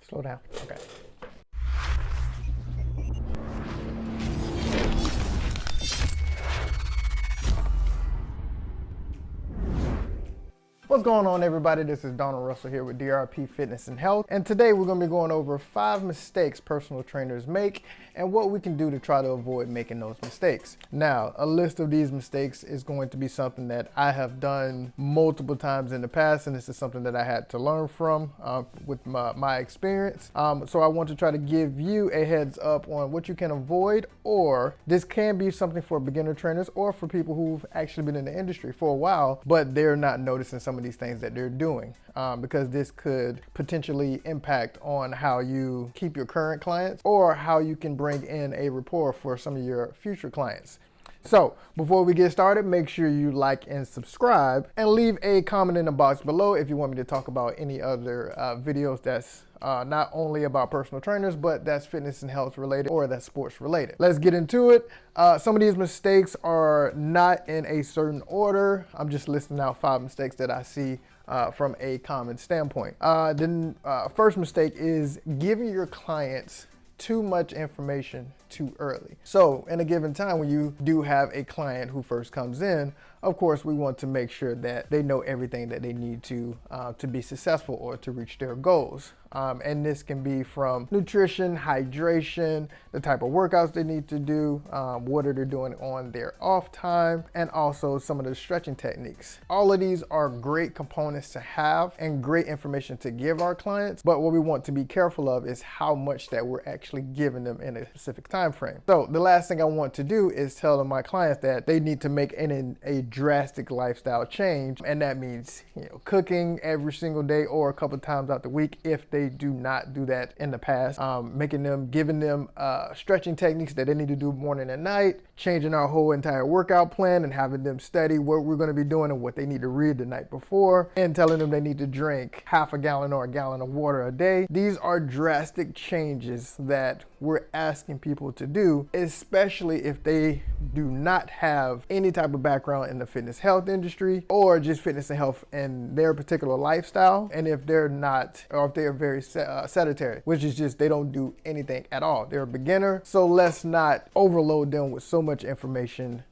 Slow down. Okay. What's going on, everybody? This is Donald Russell here with DRP Fitness and Health, and today we're going to be going over 5 mistakes personal trainers make and what we can do to try to avoid making those mistakes. Now, a list of these mistakes is going to be something that I have done multiple times in the past, and this is something that I had to learn from with my experience. So I want to try to give you a heads up on what you can avoid, or this can be something for beginner trainers or for people who've actually been in the industry for a while, but they're not noticing some of these things that they're doing, because this could potentially impact on how you keep your current clients or how you can bring in a rapport for some of your future clients. So before we get started, make sure you like and subscribe and leave a comment in the box below if you want me to talk about any other videos that's not only about personal trainers, but that's fitness and health related or that's sports related. Let's get into it. Some of these mistakes are not in a certain order. I'm just listing out 5 mistakes that I see from a common standpoint. First mistake is giving your clients too much information too early. So in a given time, when you do have a client who first comes in, of course, we want to make sure that they know everything that they need to be successful or to reach their goals. And this can be from nutrition, hydration, the type of workouts they need to do, what are they doing on their off time, and also some of the stretching techniques. All of these are great components to have and great information to give our clients, but what we want to be careful of is how much that we're actually giving them in a specific time frame. So the last thing I want to do is tell my clients that they need to make a drastic lifestyle change, and that means cooking every single day or a couple times out the week if they do not do that in the past, giving them stretching techniques that they need to do morning and night, changing our whole entire workout plan and having them study what we're going to be doing and what they need to read the night before, and telling them they need to drink half a gallon or a gallon of water a day. These are drastic changes that we're asking people to do, especially if they do not have any type of background in the fitness health industry or just fitness and health in their particular lifestyle, and if they're not, or if they're very sedentary, which is just they don't do anything at all. They're a beginner, so let's not overload them with so much information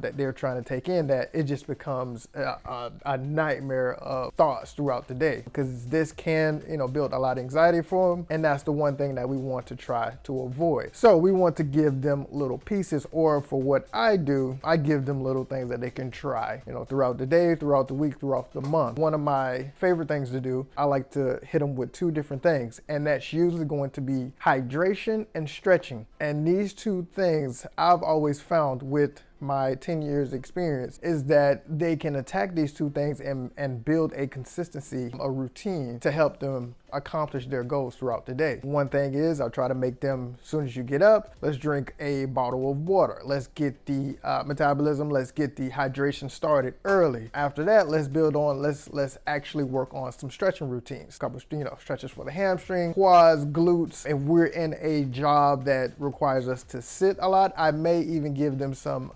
that they're trying to take in that it just becomes a nightmare of thoughts throughout the day, because this can build a lot of anxiety for them, and that's the one thing that we want to try to avoid. So we want to give them little pieces, or for what I do, I give them little things that they can try throughout the day, throughout the week, throughout the month. One of my favorite things to do, I like to hit them with 2 different things, and that's usually going to be hydration and stretching. And these 2 things I've always found with my 10 years experience is that they can attack these 2 things and build a consistency, a routine to help them accomplish their goals throughout the day. One thing is I'll try to make them, as soon as you get up, let's drink a bottle of water. Let's get the metabolism, let's get the hydration started early. After that, let's build on, let's actually work on some stretching routines. A couple stretches for the hamstring, quads, glutes. If we're in a job that requires us to sit a lot, I may even give them some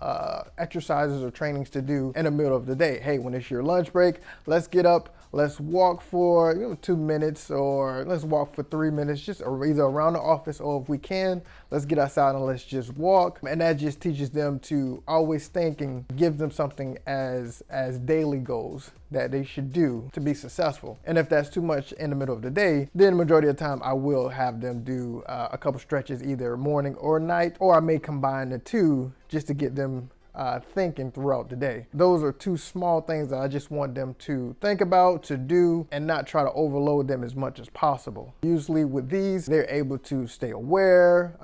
exercises or trainings to do in the middle of the day. Hey, when it's your lunch break, let's get up, let's walk for 2 minutes, or let's walk for 3 minutes, just either around the office, or if we can, let's get outside and let's just walk. And that just teaches them to always think and give them something as daily goals that they should do to be successful. And if that's too much in the middle of the day, then the majority of the time I will have them do a couple stretches either morning or night, or I may combine the 2 just to get them thinking throughout the day. Those are 2 small things that I just want them to think about, to do, and not try to overload them as much as possible. Usually with these, they're able to stay aware,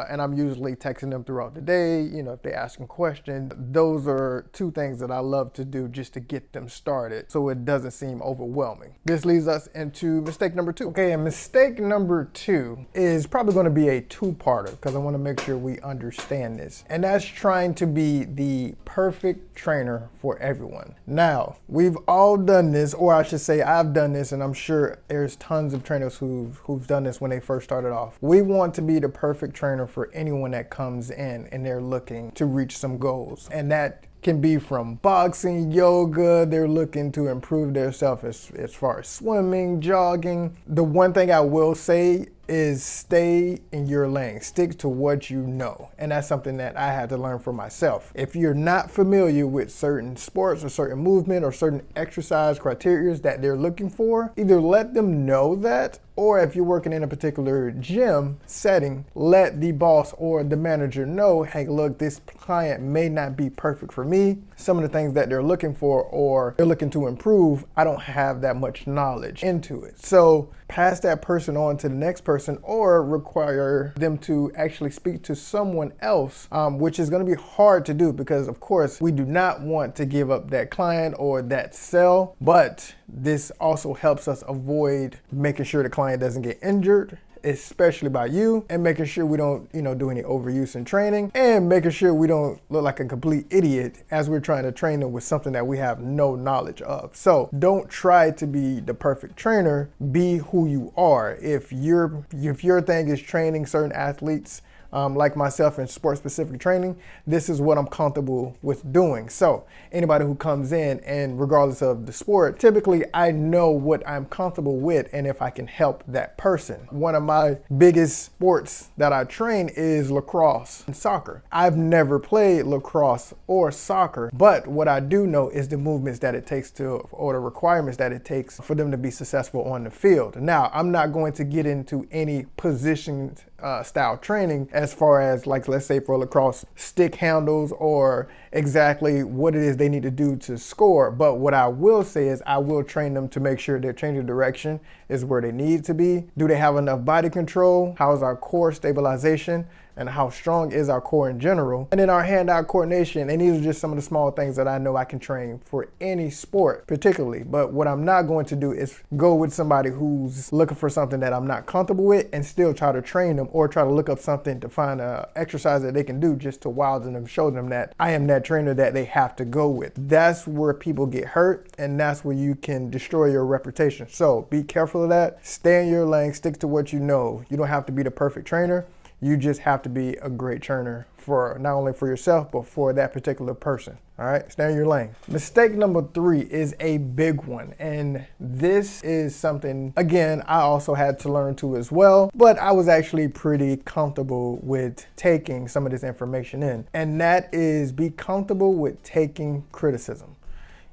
and I'm usually texting them throughout the day, if they're asking questions. Those are 2 things that I love to do just to get them started so it doesn't seem overwhelming. This leads us into mistake number 2. Okay, and mistake number 2 is probably going to be a 2-parter, because I want to make sure we understand this, and that's trying to be the perfect trainer for everyone. Now, we've all done this, or I should say I've done this, and I'm sure there's tons of trainers who've done this when they first started off. We want to be the perfect trainer for anyone that comes in and they're looking to reach some goals. And that Can be from boxing, yoga. They're looking to improve themselves as far as swimming, jogging. The one thing I will say is stay in your lane. Stick to what you know. And that's something that I had to learn for myself. If you're not familiar with certain sports or certain movement or certain exercise criteria that they're looking for, either let them know that, or if you're working in a particular gym setting, let the boss or the manager know, hey, look, this client may not be perfect for me. Some of the things that they're looking for or they're looking to improve, I don't have that much knowledge into it. So pass that person on to the next person, or require them to actually speak to someone else, which is going to be hard to do because, of course, we do not want to give up that client or that sale, but this also helps us avoid making sure the client doesn't get injured, especially by you, and making sure we don't, do any overuse in training, and making sure we don't look like a complete idiot as we're trying to train them with something that we have no knowledge of. So don't try to be the perfect trainer. Be who you are. If your thing is training certain athletes, like myself in sports specific training, this is what I'm comfortable with doing. So anybody who comes in, and regardless of the sport, typically I know what I'm comfortable with and if I can help that person. One of my biggest sports that I train is lacrosse and soccer. I've never played lacrosse or soccer, but what I do know is the movements that it takes or the requirements that it takes for them to be successful on the field. Now, I'm not going to get into any position style training as far as, like, let's say for lacrosse, stick handles or exactly what it is they need to do to score. But what I will say is I will train them to make sure their change of direction is where they need to be. Do they have enough body control? How is our core stabilization? And how strong is our core in general? And then our hand-eye coordination. And these are just some of the small things that I know I can train for any sport particularly. But what I'm not going to do is go with somebody who's looking for something that I'm not comfortable with and still try to train them, or try to look up something to find an exercise that they can do just to wow them and show them that I am that trainer that they have to go with. That's where people get hurt, and that's where you can destroy your reputation. So be careful of that. Stay in your lane, stick to what you know. You don't have to be the perfect trainer. You just have to be a great trainer for not only for yourself, but for that particular person. All right, stay in your lane. Mistake number 3 is a big one. And this is something, again, I also had to learn to as well, but I was actually pretty comfortable with taking some of this information in. And that is, be comfortable with taking criticism.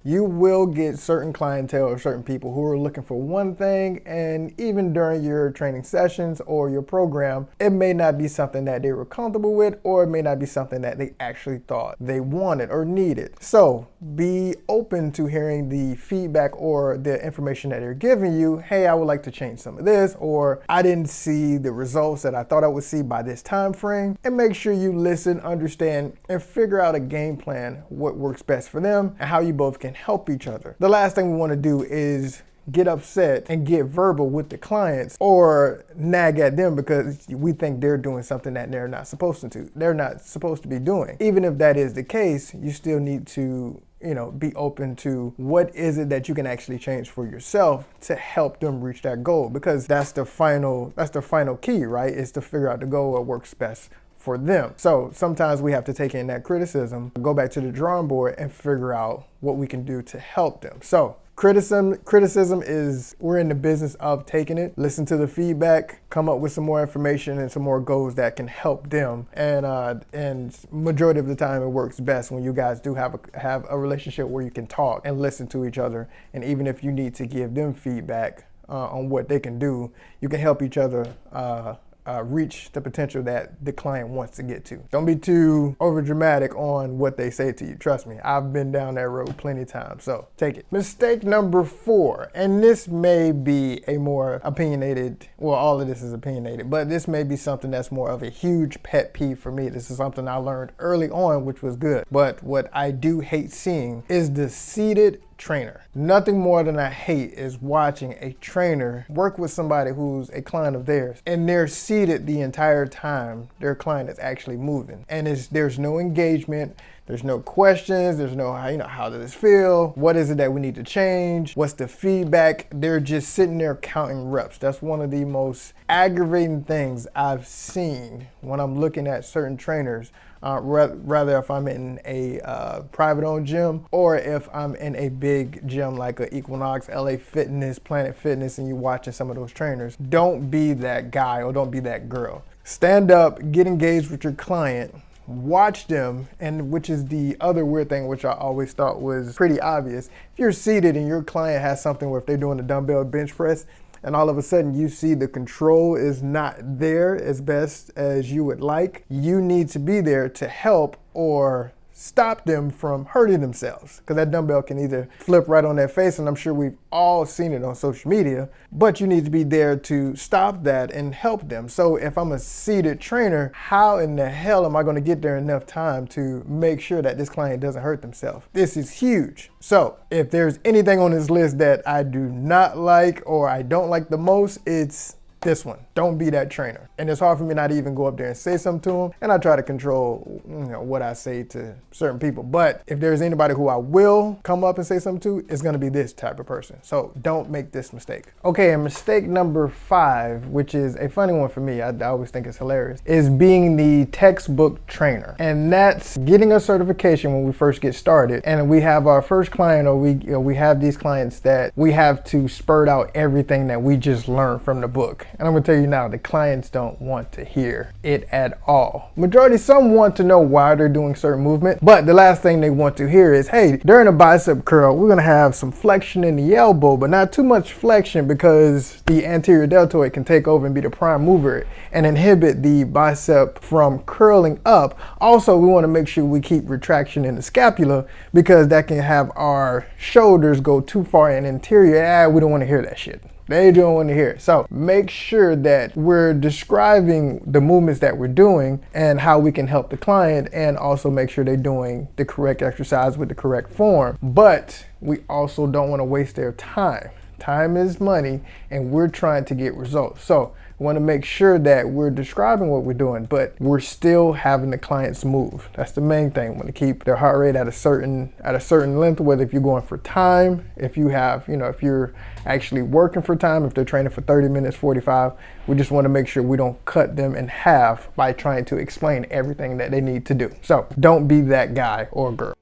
You will get certain clientele or certain people who are looking for one thing, and even during your training sessions or your program, it may not be something that they were comfortable with, or it may not be something that they actually thought they wanted or needed. So be open to hearing the feedback or the information that they're giving you. Hey, I would like to change some of this, or I didn't see the results that I thought I would see by this time frame. And make sure you listen, understand, and figure out a game plan, what works best for them and how you both can help each other. The last thing we want to do is get upset and get verbal with the clients or nag at them because we think they're doing something that they're not supposed to. They're not supposed to be doing. Even if that is the case, you still need to be open to what is it that you can actually change for yourself to help them reach that goal, because that's the final key, right? Is to figure out the goal that works best for them. So sometimes we have to take in that criticism, go back to the drawing board and figure out what we can do to help them. So criticism is, we're in the business of taking it, listen to the feedback, come up with some more information and some more goals that can help them. And majority of the time it works best when you guys do have a relationship where you can talk and listen to each other. And even if you need to give them feedback on what they can do, you can help each other reach the potential that the client wants to get to. Don't be too over dramatic on what they say to you. Trust me, I've been down that road plenty of times, so take it. Mistake number 4, and this may be a more opinionated, well, all of this is opinionated, but this may be something that's more of a huge pet peeve for me. This is something I learned early on, which was good. But what I do hate seeing is the seated trainer. Nothing more than I hate is watching a trainer work with somebody who's a client of theirs and they're seated the entire time their client is actually moving, and there's no engagement, There's no questions. There's no, how does this feel? What is it that we need to change? What's the feedback? They're just sitting there counting reps. That's one of the most aggravating things I've seen when I'm looking at certain trainers. Rather if I'm in a private owned gym or if I'm in a big gym like a Equinox, LA Fitness, Planet Fitness, and you're watching some of those trainers. Don't be that guy or don't be that girl. Stand up, get engaged with your client, watch them, and which is the other weird thing, which I always thought was pretty obvious. If you're seated and your client has something where if they're doing a dumbbell bench press, and all of a sudden you see the control is not there as best as you would like, you need to be there to help or stop them from hurting themselves, because that dumbbell can either flip right on their face, and I'm sure we've all seen it on social media, but you need to be there to stop that and help them. So if I'm a seated trainer, how in the hell am I going to get there enough time to make sure that this client doesn't hurt themselves? This is huge. So if there's anything on this list that I do not like or I don't like the most, it's this one. Don't be that trainer. And it's hard for me not to even go up there and say something to them. And I try to control, what I say to certain people. But if there's anybody who I will come up and say something to, it's gonna be this type of person. So don't make this mistake. Okay, and mistake number 5, which is a funny one for me, I always think it's hilarious, is being the textbook trainer. And that's getting a certification when we first get started. And we have our first client, or we have these clients that we have to spurt out everything that we just learned from the book. And I'm gonna tell you now, the clients don't want to hear it at all. Majority, some want to know why they're doing certain movement, but the last thing they want to hear is, hey, during a bicep curl, we're gonna have some flexion in the elbow, but not too much flexion because the anterior deltoid can take over and be the prime mover and inhibit the bicep from curling up. Also, we wanna make sure we keep retraction in the scapula because that can have our shoulders go too far in anterior. We don't wanna hear that shit. They don't want to hear it. So make sure that we're describing the movements that we're doing and how we can help the client, and also make sure they're doing the correct exercise with the correct form. But we also don't want to waste their time. Time is money, and we're trying to get results. So we want to make sure that we're describing what we're doing, but we're still having the clients move. That's the main thing. We want to keep their heart rate at a certain length, whether if you're going for time, if you have, if you're actually working for time, if they're training for 30 minutes, 45, we just want to make sure we don't cut them in half by trying to explain everything that they need to do. So don't be that guy or girl.